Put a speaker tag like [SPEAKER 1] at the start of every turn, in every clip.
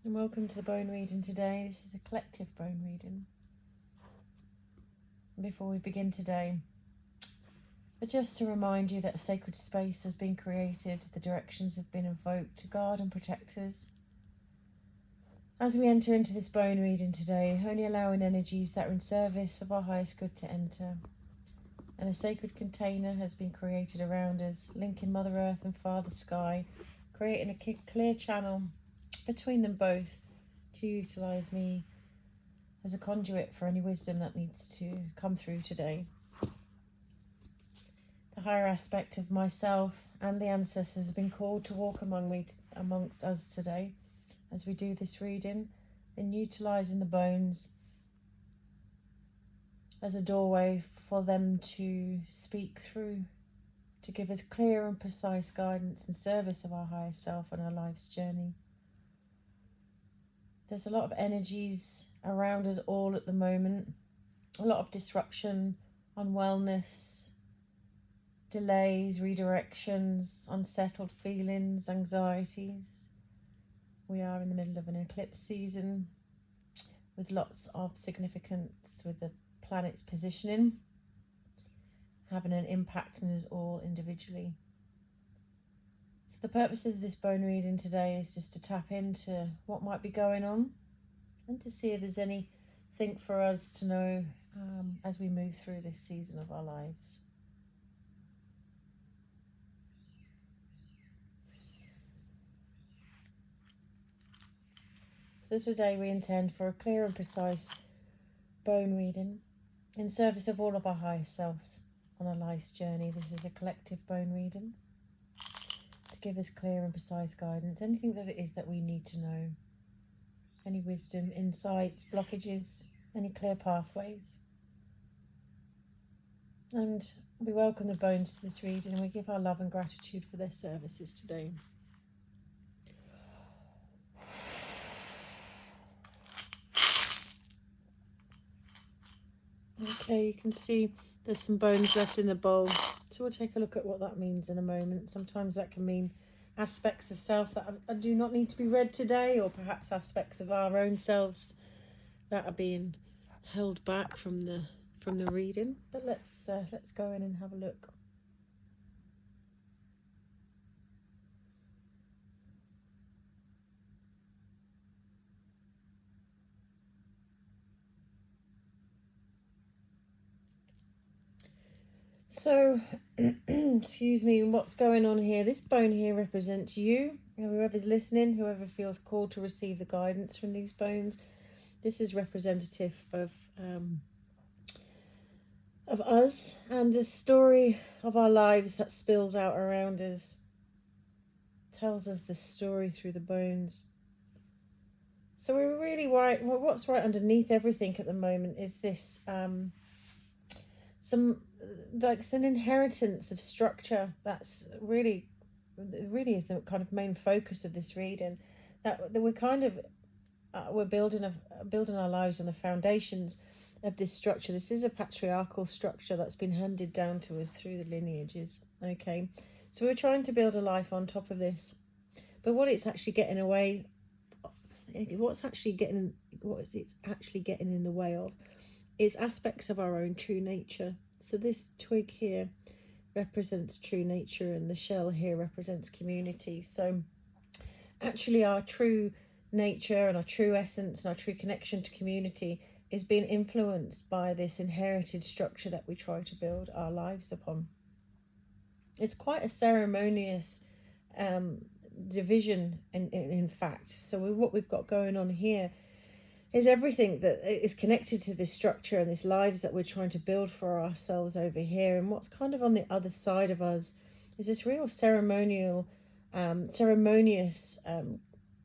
[SPEAKER 1] And welcome to the bone reading today. This is a collective bone reading. Before we begin today, but just to remind you that a sacred space has been created, the directions have been invoked to guard and protect us. As we enter into this bone reading today, only allowing energies that are in service of our highest good to enter. And a sacred container has been created around us, linking Mother Earth and Father Sky, creating a clear channel between them both to utilise me as a conduit for any wisdom that needs to come through today. The higher aspect of myself and the ancestors have been called to walk amongst us today as we do this reading, and utilising the bones as a doorway for them to speak through, to give us clear and precise guidance in service of our higher self and our life's journey. There's a lot of energies around us all at the moment, a lot of disruption, unwellness, delays, redirections, unsettled feelings, anxieties. We are in the middle of an eclipse season with lots of significance with the planet's positioning having an impact on us all individually. So the purpose of this bone reading today is just to tap into what might be going on and to see if there's anything for us to know as we move through this season of our lives. So today we intend for a clear and precise bone reading in service of all of our highest selves on our life's journey. This is a collective bone reading to give us clear and precise guidance, anything that it is that we need to know, any wisdom, insights, blockages, any clear pathways. And we welcome the bones to this reading, and we give our love and gratitude for their services today. Okay, you can see there's some bones left in the bowl, so we'll take a look at what that means in a moment. Sometimes that can mean aspects of self that do not need to be read today, or perhaps aspects of our own selves that are being held back from the reading. But let's go in and have a look. So, excuse me, what's going on here? This bone here represents you, whoever's listening, whoever feels called to receive the guidance from these bones. This is representative of us and the story of our lives that spills out around us. Tells us the story through the bones. So we're really right. Well, what's right underneath everything at the moment is this it's an inheritance of structure that's really is the kind of main focus of this reading, that we're kind of we're building our lives on the foundations of this structure. This is a patriarchal structure that's been handed down to us through the lineages. Okay, so we're trying to build a life on top of this, but what it's actually getting in the way of is aspects of our own true nature. So this twig here represents true nature, and the shell here represents community. So actually our true nature and our true essence and our true connection to community is being influenced by this inherited structure that we try to build our lives upon. It's quite a ceremonious division in fact. So what we've got going on here is everything that is connected to this structure and this lives that we're trying to build for ourselves over here. And what's kind of on the other side of us is this real ceremonious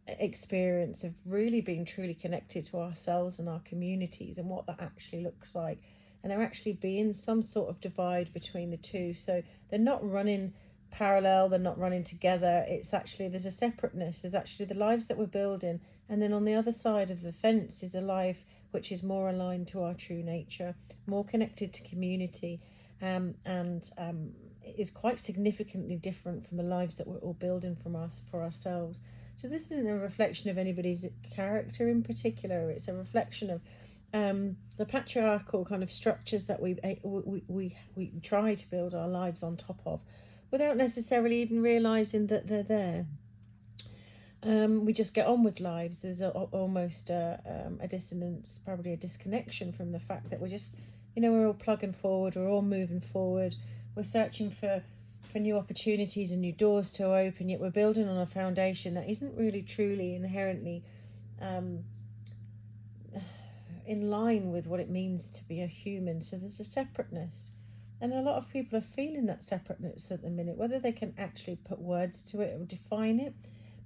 [SPEAKER 1] experience of really being truly connected to ourselves and our communities and what that actually looks like. And there actually being some sort of divide between the two. So they're not running parallel, they're not running together. It's actually, there's a separateness. There's actually the lives that we're building, and then on the other side of the fence is a life which is more aligned to our true nature, more connected to community, and is quite significantly different from the lives that we're all building for ourselves. So this isn't a reflection of anybody's character in particular. It's a reflection of the patriarchal kind of structures that we try to build our lives on top of, without necessarily even realizing that they're there. We just get on with lives. There's almost a dissonance, probably a disconnection from the fact that we're just, we're all plugging forward, we're all moving forward, we're searching for new opportunities and new doors to open, yet we're building on a foundation that isn't really truly inherently in line with what it means to be a human. So there's a separateness. And a lot of people are feeling that separateness at the minute, whether they can actually put words to it or define it.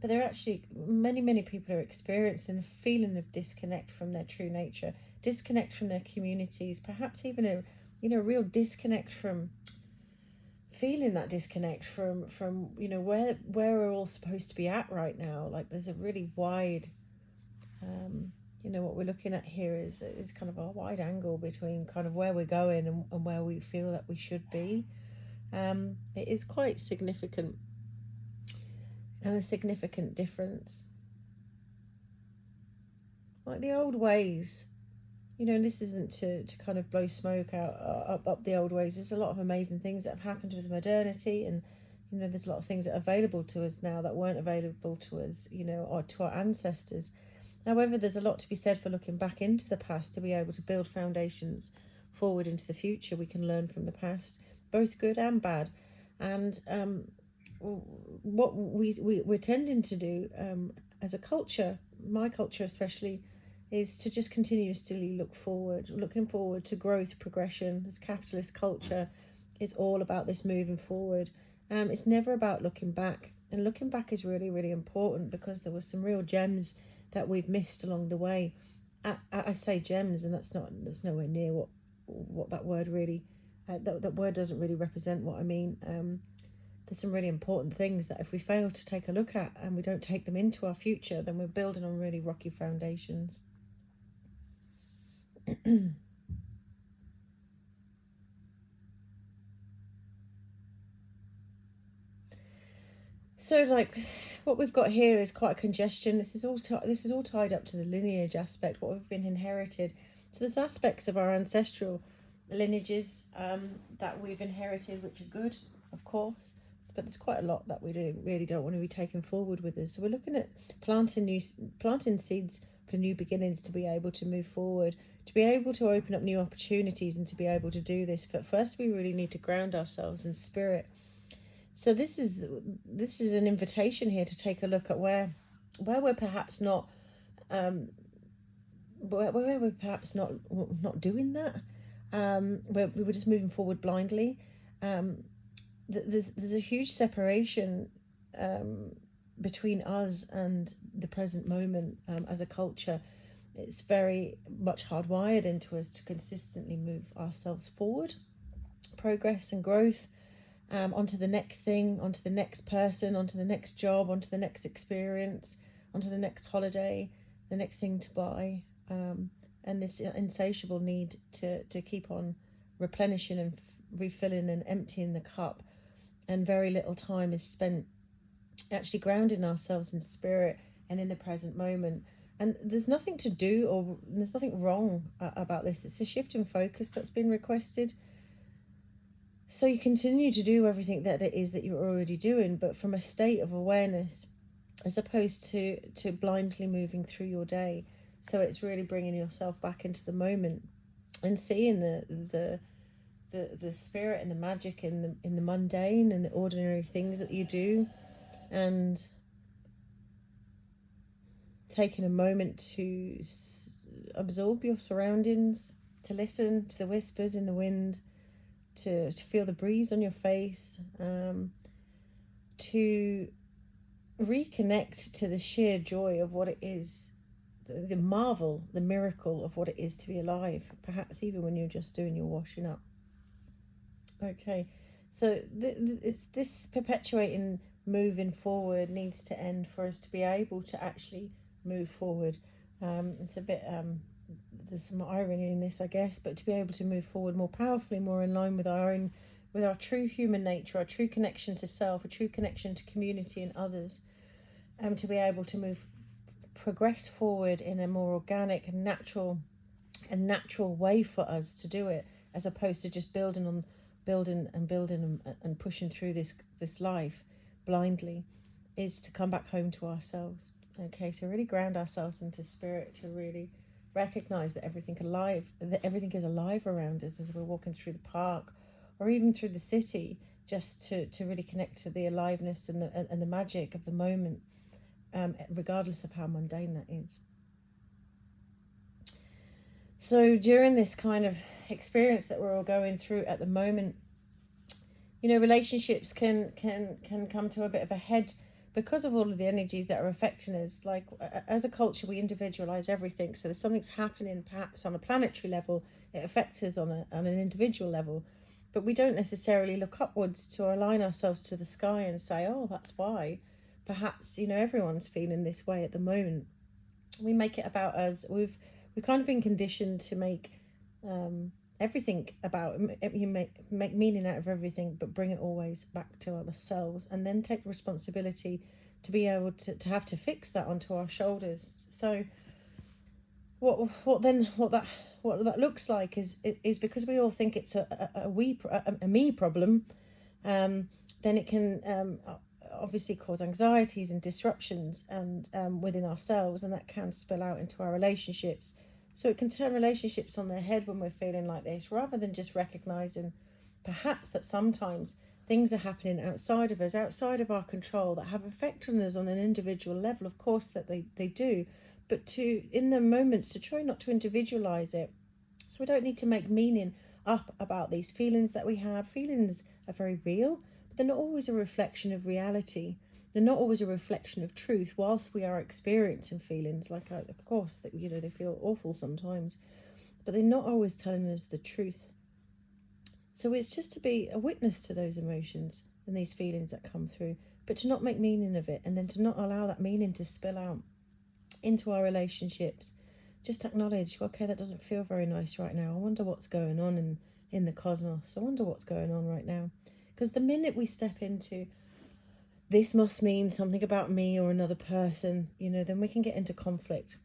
[SPEAKER 1] But they're actually, many people are experiencing a feeling of disconnect from their true nature, disconnect from their communities, perhaps even a real disconnect from feeling that disconnect from where we're all supposed to be at right now. Like there's a really wide, what we're looking at here is kind of a wide angle between kind of where we're going and where we feel that we should be. It is quite significant. And a significant difference. Like the old ways, and this isn't to kind of blow smoke up the old ways. There's a lot of amazing things that have happened with modernity, and there's a lot of things that are available to us now that weren't available to us, or to our ancestors. However, there's a lot to be said for looking back into the past to be able to build foundations forward into the future. We can learn from the past, both good and bad. And what we're tending to do as a culture, my culture especially, is to just continuously looking forward to growth, progression. This capitalist culture is all about this moving forward. It's never about looking back. And looking back is really, really important, because there were some real gems that we've missed along the way. I say gems, and that's nowhere near what that word really, that word doesn't really represent what I mean. There's some really important things that if we fail to take a look at and we don't take them into our future, then we're building on really rocky foundations. So, like, what we've got here is quite a congestion. This is all tied up to the lineage aspect, what we've been inherited. So there's aspects of our ancestral lineages that we've inherited, which are good, of course. But there's quite a lot that we really don't want to be taken forward with us. So we're looking at planting seeds for new beginnings, to be able to move forward, to be able to open up new opportunities, and to be able to do this. But first, we really need to ground ourselves in spirit. So this is an invitation here to take a look at where we're perhaps not where we're perhaps not doing that, where we were just moving forward blindly. There's a huge separation between us and the present moment as a culture. It's very much hardwired into us to consistently move ourselves forward, progress and growth, onto the next thing, onto the next person, onto the next job, onto the next experience, onto the next holiday, the next thing to buy, and this insatiable need to keep on replenishing and refilling and emptying the cup. And very little time is spent actually grounding ourselves in spirit and in the present moment. And there's nothing to do, or there's nothing wrong about this. It's a shift in focus that's been requested. So you continue to do everything that it is that you're already doing, but from a state of awareness, as opposed to blindly moving through your day. So it's really bringing yourself back into the moment and seeing the spirit and the magic in the mundane and the ordinary things that you do, and taking a moment to absorb your surroundings, to listen to the whispers in the wind, to feel the breeze on your face, to reconnect to the sheer joy of what it is, the marvel, the miracle of what it is to be alive, perhaps even when you're just doing your washing up. Okay, so this perpetuating moving forward needs to end for us to be able to actually move forward. It's a bit there's some irony in this, I guess, but to be able to move forward more powerfully, more in line with our true human nature, our true connection to self, a true connection to community and others, to be able to progress forward in a more organic and natural way for us to do it, as opposed to just building and pushing through this life blindly, is to come back home to ourselves. Okay, to really ground ourselves into spirit, to really recognize that everything is alive around us as we're walking through the park or even through the city, just to really connect to the aliveness and the magic of the moment, regardless of how mundane that is. So during this kind of experience that we're all going through at the moment, relationships can come to a bit of a head because of all of the energies that are affecting us. Like, as a culture, we individualize everything. So there's something's happening perhaps on a planetary level, it affects us on an individual level, but we don't necessarily look upwards to align ourselves to the sky and say, oh, that's why perhaps everyone's feeling this way at the moment. We make it about us. We've kind of been conditioned to make everything about, you make meaning out of everything, but bring it always back to ourselves, and then take the responsibility to be able to have to fix that onto our shoulders. So what that looks like is because we all think it's a me problem, then it can obviously cause anxieties and disruptions and within ourselves, and that can spill out into our relationships. So it can turn relationships on their head when we're feeling like this, rather than just recognizing perhaps that sometimes things are happening outside of us, outside of our control, that have effect on us on an individual level. Of course that they do, but to, in the moments, to try not to individualize it. So we don't need to make meaning up about these feelings that we have. Feelings are very real, but they're not always a reflection of reality. They're not always a reflection of truth, whilst we are experiencing feelings. Like, of course, that they feel awful sometimes, but they're not always telling us the truth. So it's just to be a witness to those emotions and these feelings that come through, but to not make meaning of it, and then to not allow that meaning to spill out into our relationships. Just acknowledge, okay, that doesn't feel very nice right now. I wonder what's going on in the cosmos. I wonder what's going on right now. Because the minute we step into, this must mean something about me or another person, then we can get into conflict.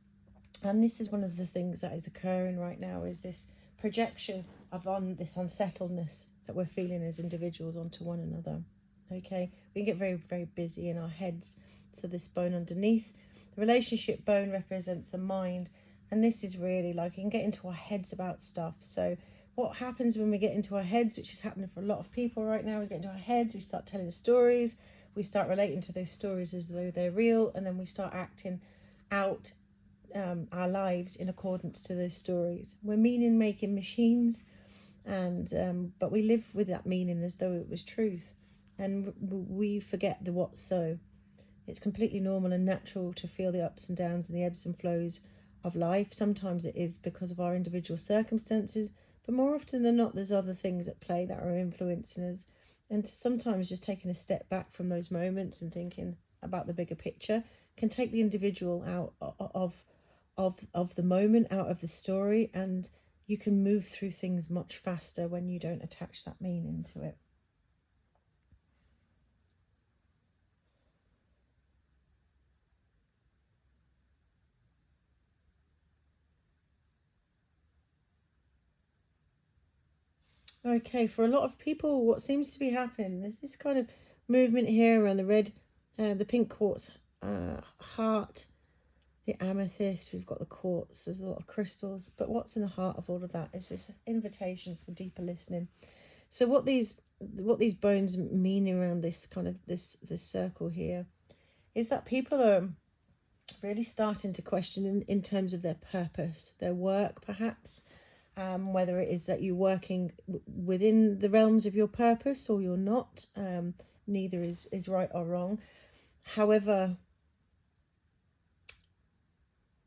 [SPEAKER 1] And this is one of the things that is occurring right now, is this projection of this unsettledness that we're feeling as individuals onto one another. Okay, we can get very, very busy in our heads. So this bone underneath, the relationship bone, represents the mind. And this is really like, you can get into our heads about stuff. So what happens when we get into our heads, which is happening for a lot of people right now, we get into our heads, we start telling stories, we start relating to those stories as though they're real, and then we start acting out our lives in accordance to those stories. We're meaning-making machines, and but we live with that meaning as though it was truth, and we forget the what so. It's completely normal and natural to feel the ups and downs and the ebbs and flows of life. Sometimes it is because of our individual circumstances, but more often than not, there's other things at play that are influencing us. And sometimes just taking a step back from those moments and thinking about the bigger picture can take the individual out of the moment, out of the story, and you can move through things much faster when you don't attach that meaning to it. Okay, for a lot of people, what seems to be happening, there's this kind of movement here around the pink quartz heart, the amethyst, we've got the quartz, there's a lot of crystals, but what's in the heart of all of that is this invitation for deeper listening. So what these bones mean around this kind of this circle here is that people are really starting to question in terms of their purpose, their work perhaps, whether it is that you're working within the realms of your purpose or you're not. Neither is right or wrong. However,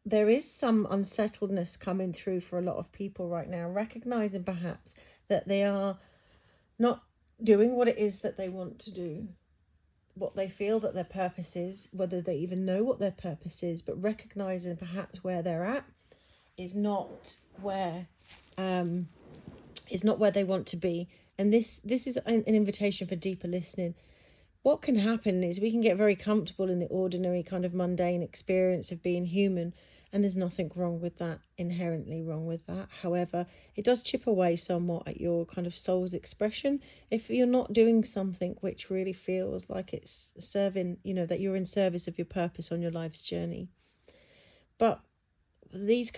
[SPEAKER 1] there is some unsettledness coming through for a lot of people right now, recognizing perhaps that they are not doing what it is that they want to do, what they feel that their purpose is, whether they even know what their purpose is, but recognizing perhaps where they're at is not where they want to be. And this is an invitation for deeper listening. what can happen is we can get very comfortable in the ordinary kind of mundane experience of being human, and there's nothing wrong with that, inherently wrong with that. However, it does chip away somewhat at your kind of soul's expression if you're not doing something which really feels like it's serving, that you're in service of your purpose on your life's journey. But these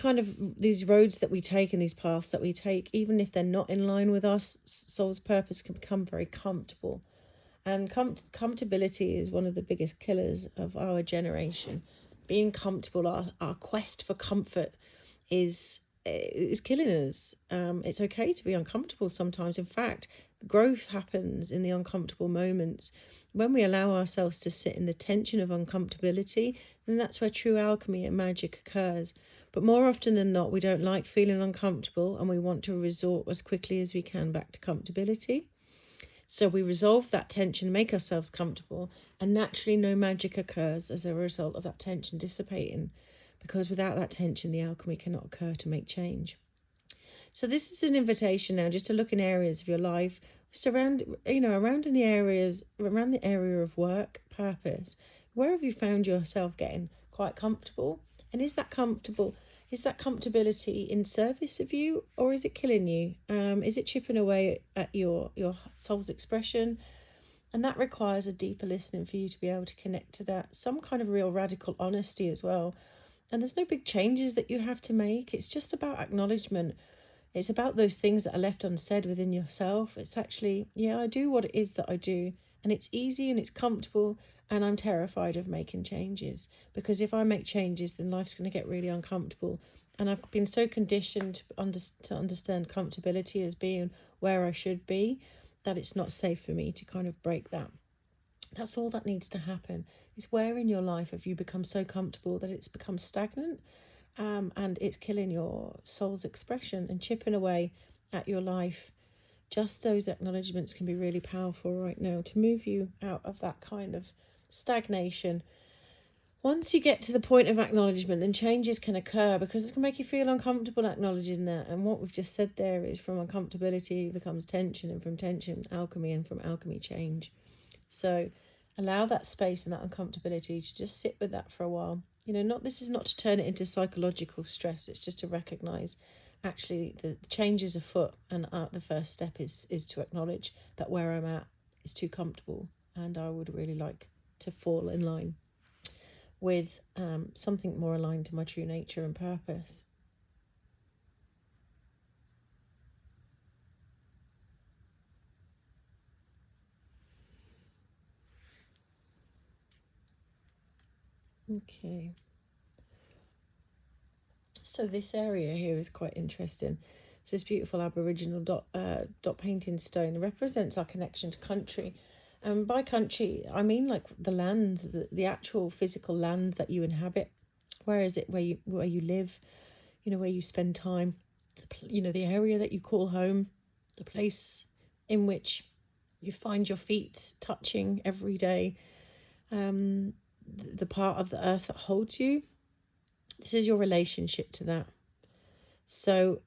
[SPEAKER 1] roads that we take and these paths that we take, even if they're not in line with our soul's purpose, can become very comfortable. And comfortability is one of the biggest killers of our generation. Being comfortable, our quest for comfort is killing us. It's okay to be uncomfortable sometimes. In fact, growth happens in the uncomfortable moments. When we allow ourselves to sit in the tension of uncomfortability, then that's where true alchemy and magic occurs. But more often than not, we don't like feeling uncomfortable, and we want to resort as quickly as we can back to comfortability. So we resolve that tension, make ourselves comfortable, and naturally no magic occurs as a result of that tension dissipating, because without that tension, the alchemy cannot occur to make change. So this is an invitation now just to look in areas of your life, just around in the areas, around the area of work, purpose. Where have you found yourself getting quite comfortable? And is that comfortability in service of you, or is it killing you? Is it chipping away at your soul's expression? And that requires a deeper listening for you to be able to connect to that. Some kind of real radical honesty as well. And there's no big changes that you have to make. It's just about acknowledgement. It's about those things that are left unsaid within yourself. It's actually, yeah, I do what it is that I do. And it's easy and it's comfortable. And I'm terrified of making changes. Because if I make changes, then life's going to get really uncomfortable. And I've been so conditioned to understand comfortability as being where I should be, that it's not safe for me to kind of break that. That's all that needs to happen. Is where in your life have you become so comfortable that it's become stagnant? And it's killing your soul's expression and chipping away at your life. Just those acknowledgements can be really powerful right now to move you out of that kind of stagnation. Once you get to the point of acknowledgement, then changes can occur, because it can make you feel uncomfortable acknowledging that. And what we've just said there is, from uncomfortability becomes tension, and from tension, alchemy, and from alchemy, change. So allow that space and that uncomfortability to just sit with that for a while. This is not to turn it into psychological stress. It's just to recognize actually the change is afoot, and the first step is to acknowledge that where I'm at is too comfortable, and I would really like to fall in line with something more aligned to my true nature and purpose. Okay. So this area here is quite interesting. So this beautiful Aboriginal dot painting stone represents our connection to country. And by country, I mean like the land, the actual physical land that you inhabit. Where is it where you live, where you spend time, the area that you call home, the place in which you find your feet touching every day, the part of the earth that holds you. This is your relationship to that. So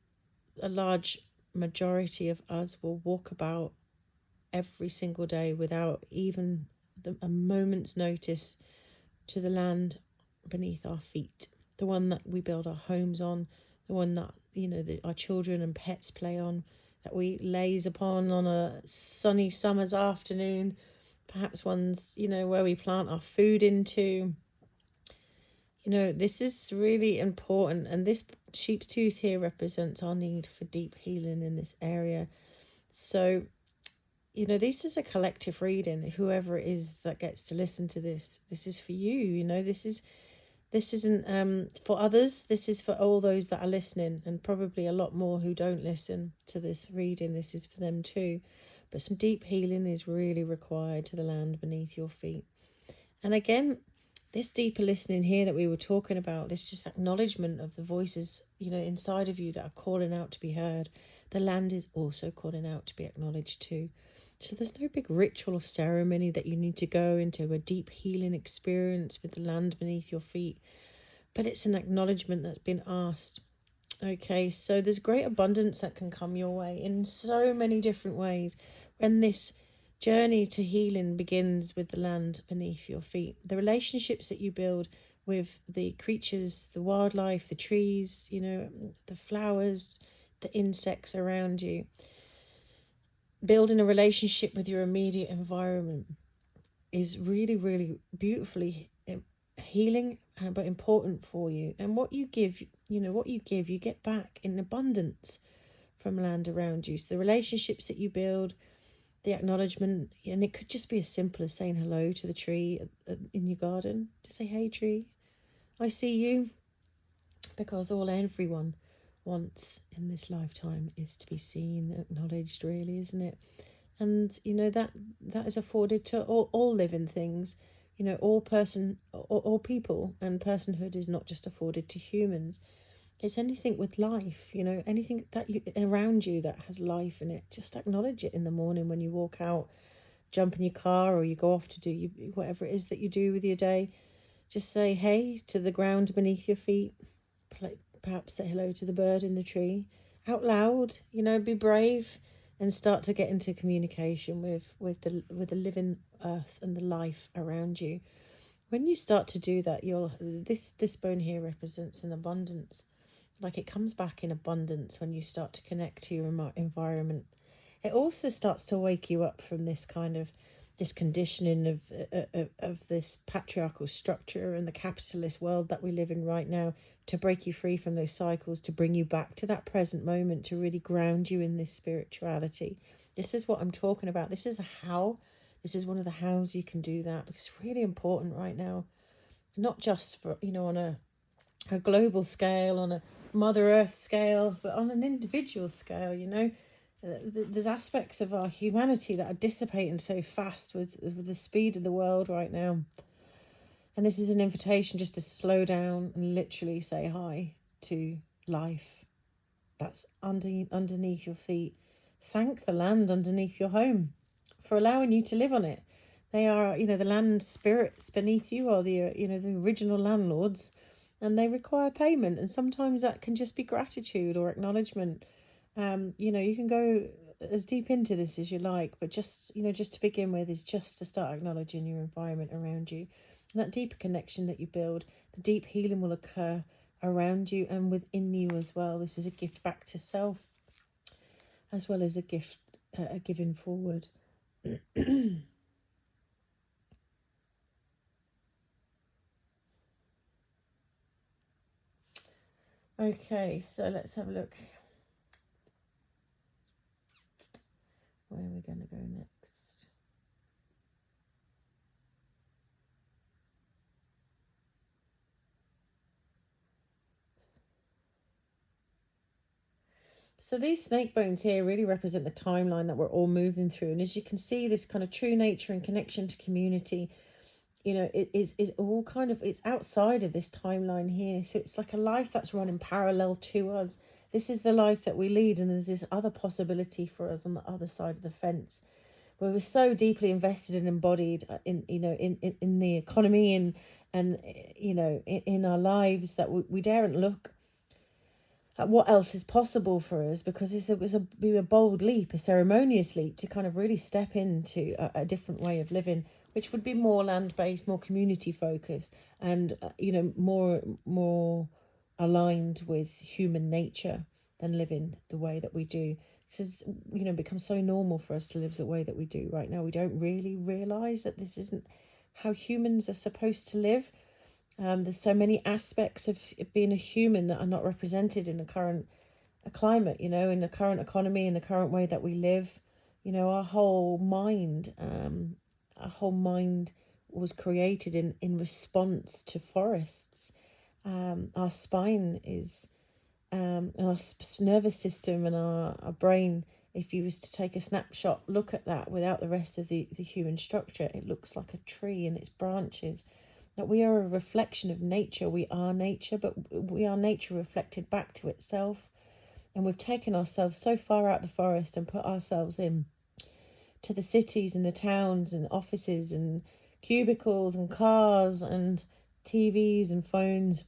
[SPEAKER 1] a large majority of us will walk about every single day without even a moment's notice to the land beneath our feet, the one that we build our homes on, the one that our children and pets play on, that we laze upon on a sunny summer's afternoon, perhaps ones where we plant our food into. This is really important, and this sheep's tooth here represents our need for deep healing in this area. So this is a collective reading. Whoever it is that gets to listen to this is for you. This isn't for others. This is for all those that are listening, and probably a lot more who don't listen to this reading. This is for them too. But some deep healing is really required to the land beneath your feet. And again, this deeper listening here that we were talking about, this just acknowledgement of the voices, inside of you that are calling out to be heard. The land is also calling out to be acknowledged too. So there's no big ritual or ceremony that you need to go into a deep healing experience with the land beneath your feet. But it's an acknowledgement that's been asked. Okay, so there's great abundance that can come your way in so many different ways when this journey to healing begins with the land beneath your feet. The relationships that you build with the creatures, the wildlife, the trees, the flowers, the insects around you, building a relationship with your immediate environment is really, really beautifully healing, but important for you. And what you give, you get back in abundance from land around you. So the relationships that you build, the acknowledgement, and it could just be as simple as saying hello to the tree in your garden. Just say, hey, tree, I see you. Because all everyone wants in this lifetime is to be seen, acknowledged, really, isn't it? And that is afforded to all living things, all people, and personhood is not just afforded to humans. It's anything with life, anything that around you that has life in it. Just acknowledge it in the morning when you walk out, jump in your car, or you go off to do whatever it is that you do with your day. Just say hey to the ground beneath your feet. Perhaps say hello to the bird in the tree out loud. Be brave and start to get into communication with the living earth and the life around you. When you start to do that, this bone here represents an abundance. Like, it comes back in abundance when you start to connect to your environment. It also starts to wake you up from this conditioning of this patriarchal structure and the capitalist world that we live in right now, to break you free from those cycles, to bring you back to that present moment, to really ground you in this spirituality. This is what I'm talking about. This is one of the hows you can do that, because it's really important right now, not just for, on a global scale, on a Mother Earth scale, but on an individual scale. There's aspects of our humanity that are dissipating so fast with the speed of the world right now. And this is an invitation just to slow down and literally say hi to life that's underneath your feet. Thank the land underneath your home for allowing you to live on it. They are, the land spirits beneath you are the original landlords, and they require payment. And sometimes that can just be gratitude or acknowledgement. You can go as deep into this as you like, but just to begin with is just to start acknowledging your environment around you. And that deeper connection that you build, the deep healing will occur around you and within you as well. This is a gift back to self, as well as a gift, a giving forward. Okay, so let's have a look. Where are we going to go next? So these snake bones here really represent the timeline that we're all moving through. And as you can see, this kind of true nature and connection to community, it is all it's outside of this timeline here. So it's like a life that's running parallel to us. This is the life that we lead, and there's this other possibility for us on the other side of the fence, where we're so deeply invested and embodied in the economy and in our lives that we daren't look at what else is possible for us, because it's a bold leap, a ceremonious leap, to kind of really step into a different way of living, which would be more land-based, more community-focused, and more aligned with human nature than living the way that we do. Because it becomes so normal for us to live the way that we do right now. We don't really realise that this isn't how humans are supposed to live. There's so many aspects of being a human that are not represented in the current climate, in the current economy, in the current way that we live. Our whole mind was created in response to forests. Our spine is, our nervous system and our brain, if you was to take a snapshot, look at that without the rest of the human structure, it looks like a tree and its branches. That we are a reflection of nature. We are nature, but we are nature reflected back to itself. And we've taken ourselves so far out the forest and put ourselves in to the cities and the towns and offices and cubicles and cars and TVs and phones,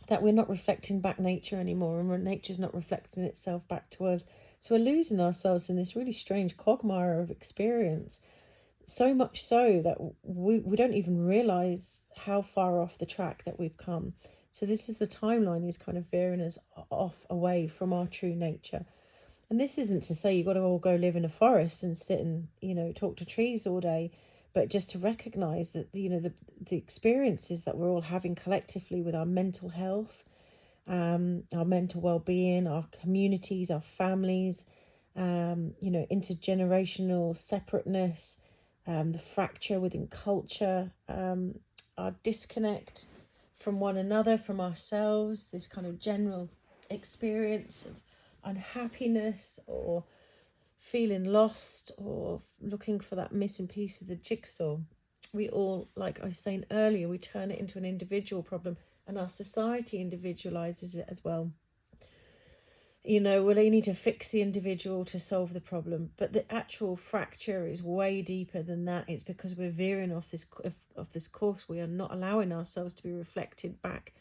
[SPEAKER 1] that we're not reflecting back nature anymore, and nature's not reflecting itself back to us. So we're losing ourselves in this really strange quagmire of experience, so much so that we don't even realize how far off the track that we've come. So this is the timeline is kind of veering us off away from our true nature. And this isn't to say you've got to all go live in a forest and sit and, talk to trees all day, but just to recognize that, the experiences that we're all having collectively with our mental health, our mental well-being, our communities, our families, intergenerational separateness, the fracture within culture, our disconnect from one another, from ourselves, this kind of general experience of unhappiness or feeling lost or looking for that missing piece of the jigsaw. We all, like I was saying earlier, we turn it into an individual problem, and our society individualizes it as well. Well, they need to fix the individual to solve the problem, but the actual fracture is way deeper than that. It's because we're veering off this course. We are not allowing ourselves to be reflected back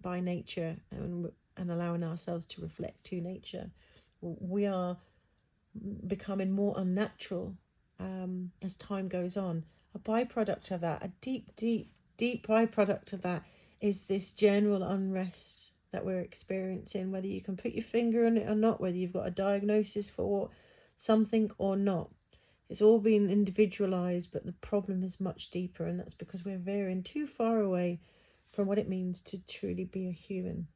[SPEAKER 1] by nature, and allowing ourselves to reflect to nature. We are becoming more unnatural as time goes on. A byproduct of that, a deep byproduct of that, is this general unrest that we're experiencing, whether you can put your finger on it or not, whether you've got a diagnosis for something or not. It's all been individualized, but the problem is much deeper, and that's because we're veering too far away from what it means to truly be a human.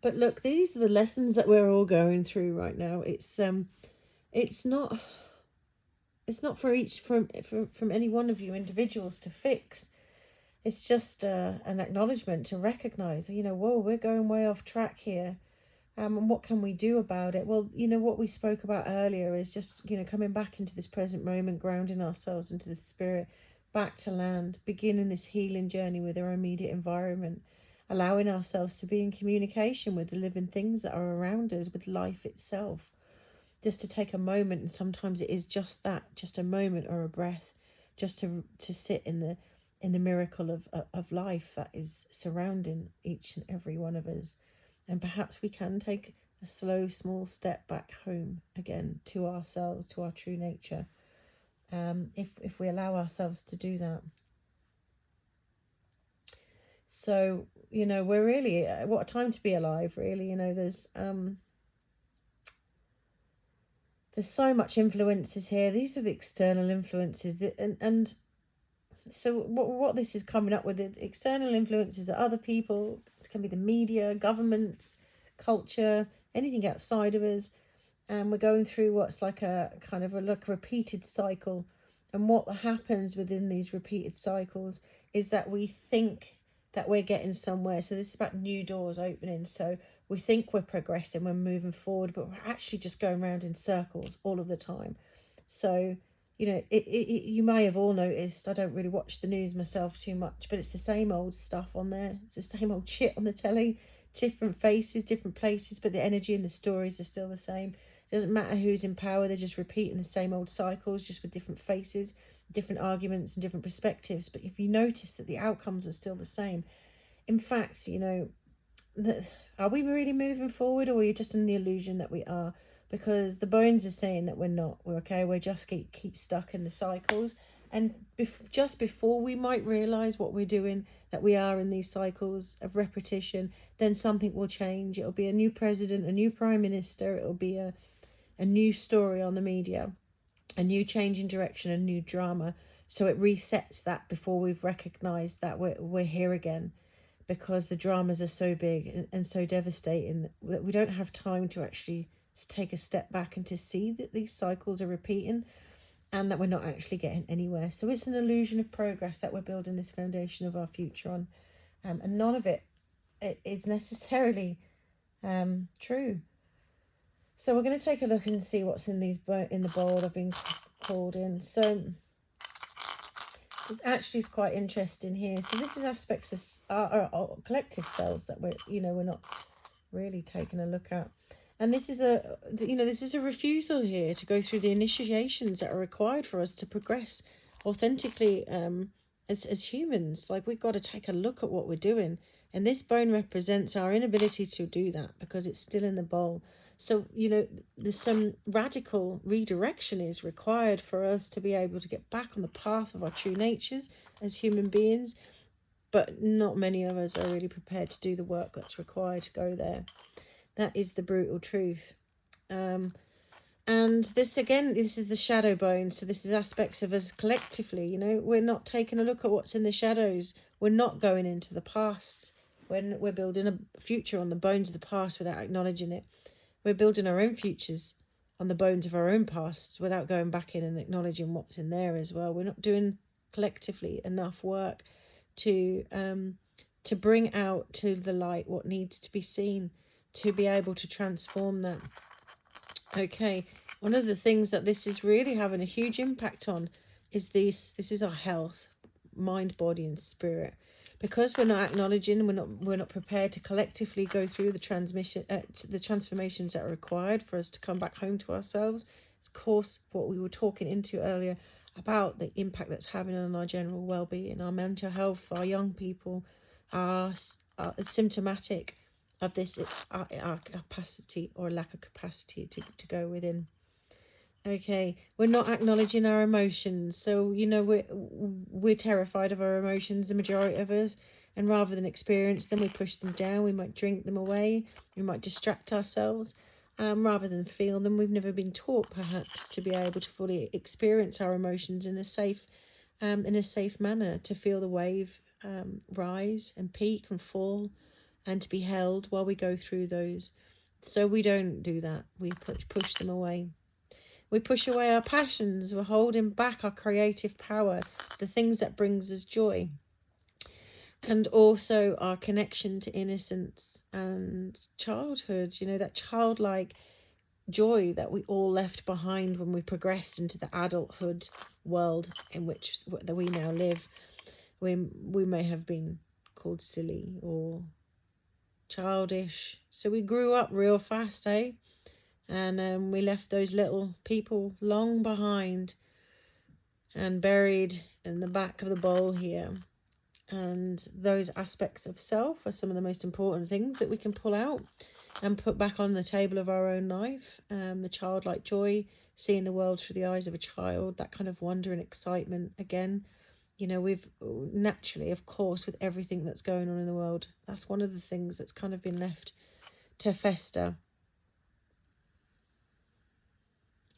[SPEAKER 1] But look, these are the lessons that we're all going through right now. It's not from any one of you individuals to fix. It's just an acknowledgement to recognize, whoa, we're going way off track here. And what can we do about it? Well, what we spoke about earlier is just, coming back into this present moment, grounding ourselves into the spirit, back to land, beginning this healing journey with our immediate environment, allowing ourselves to be in communication with the living things that are around us, with life itself. Just to take a moment, and sometimes it is just that, just a moment or a breath, just to sit in the miracle of life that is surrounding each and every one of us. And perhaps we can take a slow, small step back home again to ourselves, to our true nature, if we allow ourselves to do that. So, we're really, what a time to be alive, really. There's so much influences here. These are the external influences, and so what this is coming up with, the external influences are other people. It can be the media, governments, culture, anything outside of us, and we're going through what's like a kind of a repeated cycle. And what happens within these repeated cycles is that we think that we're getting somewhere. So this is about new doors opening. So we think we're progressing, we're moving forward, but we're actually just going around in circles all of the time. So, you may have all noticed, I don't really watch the news myself too much, but it's the same old stuff on there. It's the same old shit on the telly, different faces, different places, but the energy and the stories are still the same. It doesn't matter who's in power, they're just repeating the same old cycles, just with different faces, different arguments and different perspectives. But if you notice that the outcomes are still the same, in fact, are we really moving forward, or are you just in the illusion that we are? Because the bones are saying that we're not. We're okay. We're just keep stuck in the cycles. And just before we might realise what we're doing, that we are in these cycles of repetition, then something will change. It'll be a new president, a new prime minister. It'll be a new story on the media, a new change in direction, a new drama. So it resets that before we've recognised that we're here again, because the dramas are so big and so devastating that we don't have time to actually take a step back and to see that these cycles are repeating and that we're not actually getting anywhere. So it's an illusion of progress that we're building this foundation of our future on, and none of it is necessarily true. So we're going to take a look and see what's in these in the bowl I've been called in. So it's actually quite interesting here. So this is aspects of our collective selves that we're not really taking a look at. And this is a refusal here to go through the initiations that are required for us to progress authentically as humans. Like, we've got to take a look at what we're doing. And this bone represents our inability to do that because it's still in the bowl. So, there's some radical redirection is required for us to be able to get back on the path of our true natures as human beings. But not many of us are really prepared to do the work that's required to go there. That is the brutal truth. And this, again, this is the shadow bone. So this is aspects of us collectively. We're not taking a look at what's in the shadows. We're not going into the past. When we're building a future on the bones of the past without acknowledging it. We're building our own futures on the bones of our own pasts without going back in and acknowledging what's in there as well. We're not doing collectively enough work to bring out to the light what needs to be seen, to be able to transform that. Okay, one of the things that this is really having a huge impact on is this is our health, mind, body and spirit. Because we're not acknowledging, we're not prepared to collectively go through the transformations that are required for us to come back home to ourselves. Of course, what we were talking into earlier about the impact that's having on our general well-being, our mental health, our young people, are symptomatic of this. It's our capacity or lack of capacity to go within. Okay, we're not acknowledging our emotions. So, we're terrified of our emotions, the majority of us. And rather than experience them, we push them down. We might drink them away. We might distract ourselves rather than feel them. We've never been taught, perhaps, to be able to fully experience our emotions in a safe manner, to feel the wave rise and peak and fall, and to be held while we go through those. So we don't do that. We push them away. We push away our passions. We're holding back our creative power, the things that brings us joy. And also our connection to innocence and childhood, that childlike joy that we all left behind when we progressed into the adulthood world in which that we now live. We may have been called silly or childish. So we grew up real fast, eh? And we left those little people long behind and buried in the back of the bowl here. And those aspects of self are some of the most important things that we can pull out and put back on the table of our own life. The childlike joy, seeing the world through the eyes of a child, that kind of wonder and excitement again. We've naturally, of course, with everything that's going on in the world, that's one of the things that's kind of been left to fester.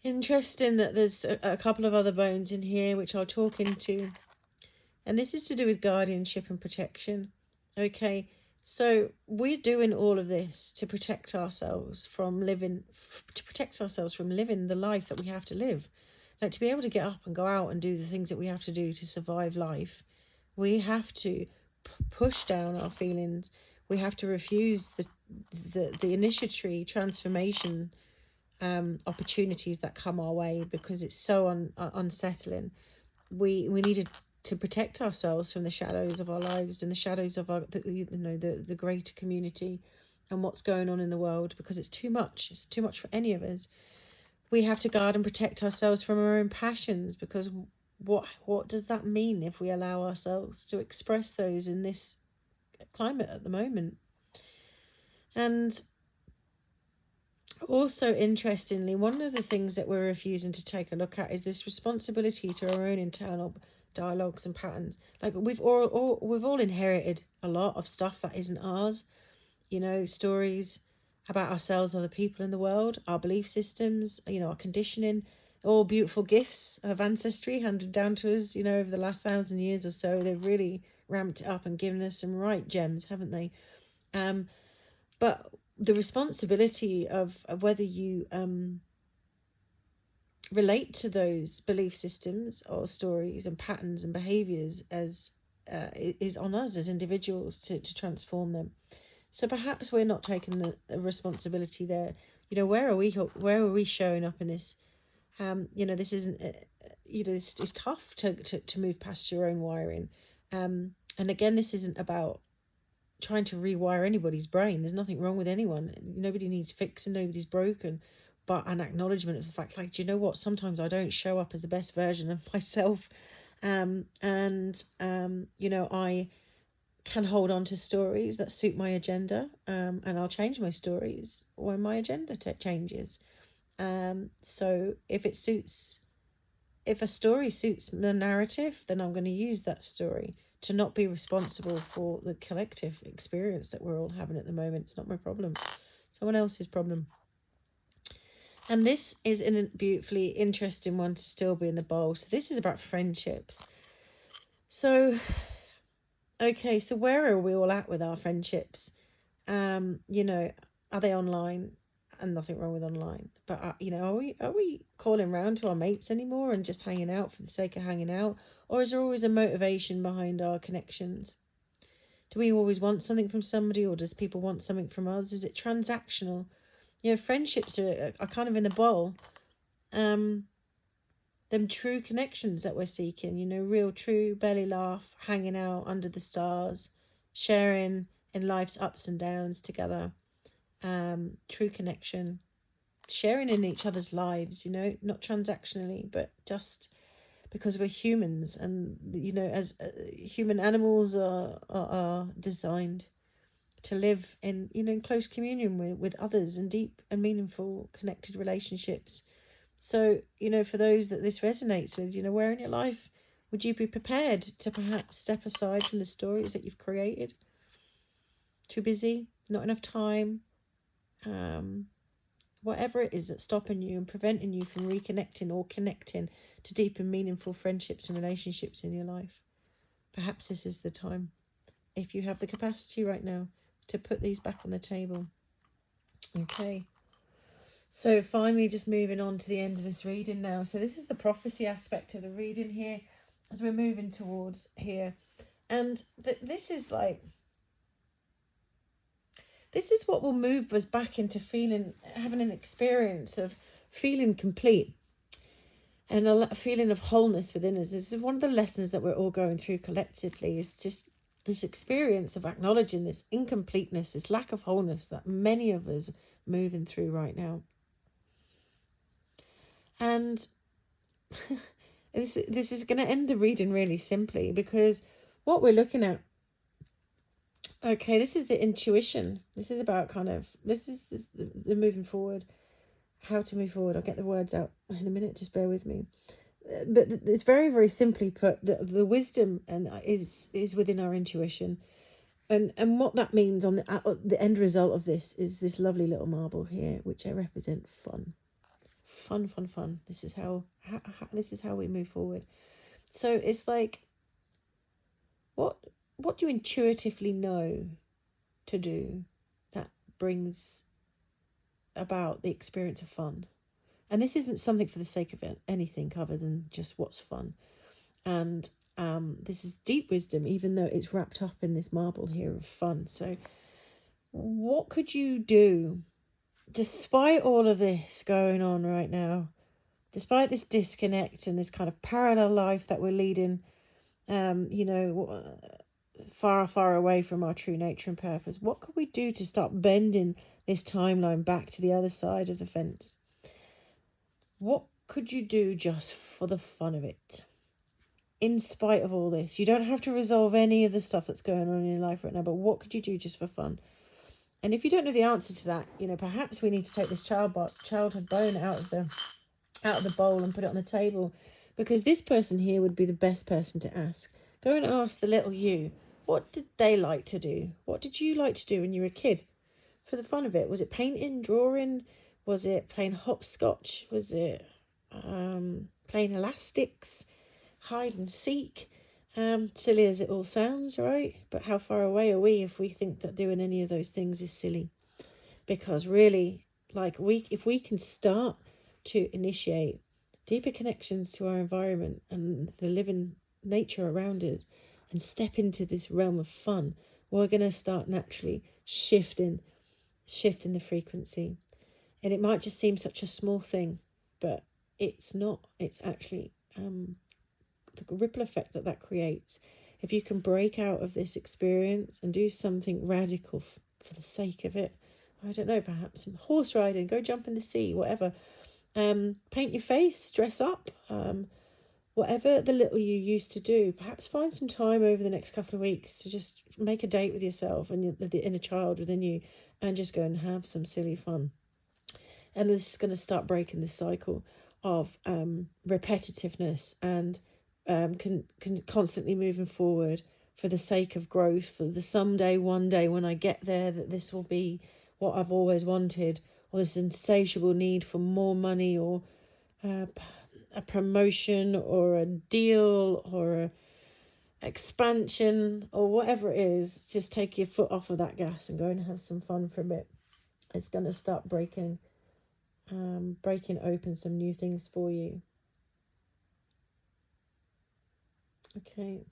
[SPEAKER 1] Interesting that there's a couple of other bones in here which I'll talk into. And this is to do with guardianship and protection. Okay, so we're doing all of this to protect ourselves from living the life that we have to live. Like, to be able to get up and go out and do the things that we have to do to survive life, we have to push down our feelings. We have to refuse the initiatory transformation opportunities that come our way, because it's so unsettling. We needed to protect ourselves from the shadows of our lives and the shadows of the greater community and what's going on in the world, because it's too much. It's too much for any of us. We have to guard and protect ourselves from our own passions, because what does that mean if we allow ourselves to express those in this climate at the moment? And also, interestingly, one of the things that we're refusing to take a look at is this responsibility to our own internal dialogues and patterns. Like, we've all inherited a lot of stuff that isn't ours. Stories about ourselves, other people in the world, our belief systems, our conditioning, all beautiful gifts of ancestry handed down to us, over the last 1,000 years or so. They've really ramped it up and given us some right gems, haven't they? But the responsibility of whether you relate to those belief systems or stories and patterns and behaviors as is on us as individuals to transform them. So perhaps we're not taking the responsibility there. Where are we showing up in this? This isn't. It's tough to move past your own wiring. And again, this isn't about trying to rewire anybody's brain. There's nothing wrong with anyone. Nobody needs fixing. Nobody's broken. But an acknowledgement of the fact, like, do you know what? Sometimes I don't show up as the best version of myself. I can hold on to stories that suit my agenda, and I'll change my stories when my agenda changes. So if a story suits the narrative, then I'm going to use that story to not be responsible for the collective experience that we're all having at the moment. It's not my problem. Someone else's problem. And this is a beautifully interesting one to still be in the bowl. So this is about friendships. So, okay, so where are we all at with our friendships? You know, are they online? And nothing wrong with online, but you know, are we calling round to our mates anymore and just hanging out for the sake of hanging out, or is there always a motivation behind our connections? Do we always want something from somebody, or does people want something from us? Is it transactional? You know, friendships are kind of in the bowl. Them true connections that we're seeking, you know, real true belly laugh, hanging out under the stars, sharing in life's ups and downs together. True connection, sharing in each other's lives, you know, not transactionally, but just because we're humans, and you know, as human animals are designed to live in, you know, in close communion with others and deep and meaningful connected relationships. So, you know, for those that this resonates with, you know, where in your life would you be prepared to perhaps step aside from the stories that you've created? Too busy, not enough time, whatever it is that's stopping you and preventing you from reconnecting or connecting to deep and meaningful friendships and relationships in your life. Perhaps this is the time, if you have the capacity right now, to put these back on the table. Okay. So finally, just moving on to the end of this reading now. So this is the prophecy aspect of the reading here as we're moving towards here. And this is like, this is what will move us back into feeling, having an experience of feeling complete and a feeling of wholeness within us. This is one of the lessons that we're all going through collectively, is just this experience of acknowledging this incompleteness, this lack of wholeness that many of us are moving through right now. And this is going to end the reading really simply, because what we're looking at, okay, this is the intuition. This is about kind of, this is the moving forward, how to move forward. I'll get the words out in a minute, just bear with me. But it's very, very simply put, the wisdom and is within our intuition. And what that means on the end result of this is this lovely little marble here, which I represent fun. Fun. This is how we move forward. So it's like, what do you intuitively know to do that brings about the experience of fun? And this isn't something for the sake of anything other than just what's fun. And this is deep wisdom, even though it's wrapped up in this marble here of fun. So what could you do despite all of this going on right now, despite this disconnect and this kind of parallel life that we're leading, you know, far away from our true nature and purpose? What could we do to start bending this timeline back to the other side of the fence? What could you do just for the fun of it? In spite of all this, you don't have to resolve any of the stuff that's going on in your life right now, but what could you do just for fun? And if you don't know the answer to that, you know, perhaps we need to take this childhood bone out of the bowl and put it on the table, because this person here would be the best person to ask. Go and ask the little you, what did they like to do? What did you like to do when you were a kid? For the fun of it, was it painting, drawing? Was it playing hopscotch? Was it playing elastics, hide and seek? Silly as it all sounds, right? But how far away are we if we think that doing any of those things is silly? Because really, like, if we can start to initiate deeper connections to our environment and the living nature around us and step into this realm of fun, we're going to start naturally shifting the frequency. And it might just seem such a small thing, but it's not. It's actually the ripple effect that creates. If you can break out of this experience and do something radical for the sake of it, I don't know, perhaps some horse riding, go jump in the sea, whatever. Paint your face, dress up, whatever the little you used to do, perhaps find some time over the next couple of weeks to just make a date with yourself and the inner child within you, and just go and have some silly fun. And this is going to start breaking this cycle of repetitiveness and constantly moving forward for the sake of growth, for the someday, one day when I get there, that this will be what I've always wanted, or this insatiable need for more money, or a promotion, or a deal, or a expansion, or whatever it is. Just take your foot off of that gas and go and have some fun for a bit. It's going to start breaking open some new things for you. Okay.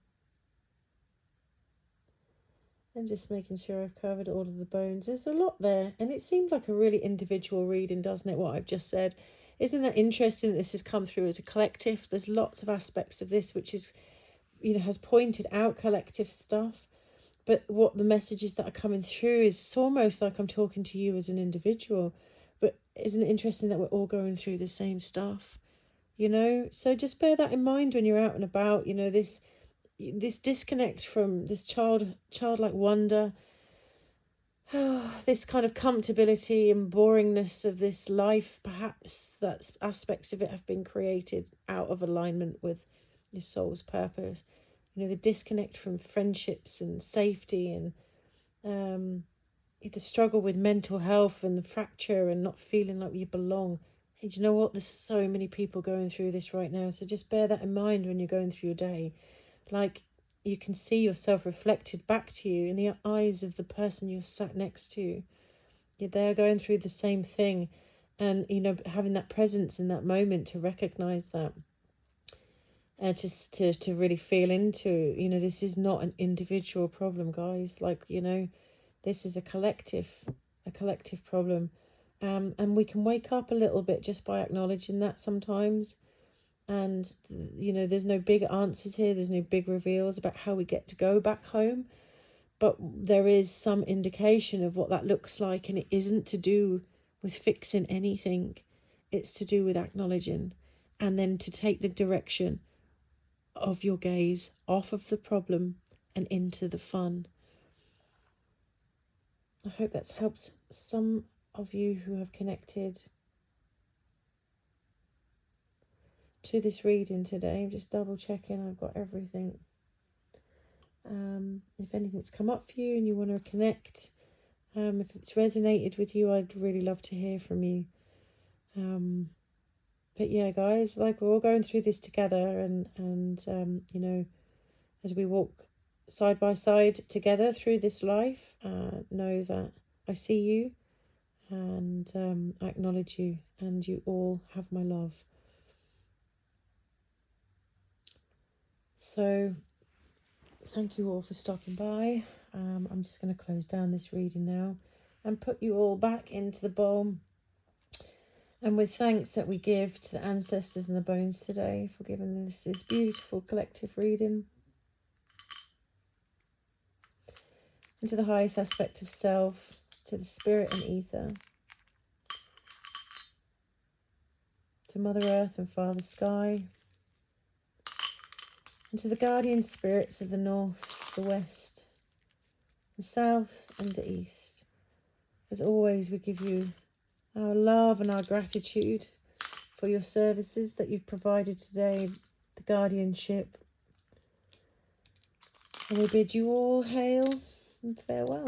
[SPEAKER 1] I'm just making sure I've covered all of the bones. There's a lot there, and it seemed like a really individual reading, doesn't it, what I've just said? Isn't that interesting that this has come through as a collective? There's lots of aspects of this which is, has pointed out collective stuff, but what the messages that are coming through is it's almost like I'm talking to you as an individual. But isn't it interesting that we're all going through the same stuff? So just bear that in mind when you're out and about. This disconnect from this childlike wonder, this kind of comfortability and boringness of this life. Perhaps that aspects of it have been created out of alignment with your soul's purpose. The disconnect from friendships and safety, and the struggle with mental health and the fracture and not feeling like you belong. Hey, do you know what? There's so many people going through this right now. So just bear that in mind when you're going through your day. Like, you can see yourself reflected back to you in the eyes of the person you're sat next to. They're going through the same thing. And, having that presence in that moment to recognize that. Just to really feel into, this is not an individual problem, guys. This is a collective problem. And we can wake up a little bit just by acknowledging that sometimes. And, there's no big answers here. There's no big reveals about how we get to go back home. But there is some indication of what that looks like. And it isn't to do with fixing anything. It's to do with acknowledging. And then to take the direction of your gaze off of the problem and into the fun. I hope that's helped some of you who have connected to this reading today. I'm just double checking I've got everything. If anything's come up for you and you want to connect, if it's resonated with you, I'd really love to hear from you. But yeah, guys, we're all going through this together, and as we walk side by side together through this life, know that I see you, and I acknowledge you, and you all have my love. So thank you all for stopping by. I'm just going to close down this reading now and put you all back into the bowl. And with thanks that we give to the ancestors and the bones today for giving this beautiful collective reading. And to the highest aspect of self, to the spirit and ether, to Mother Earth and Father Sky, and to the guardian spirits of the north, the west, the south and the east. As always, we give you our love and our gratitude for your services that you've provided today, the guardianship. And we bid you all hail and farewell.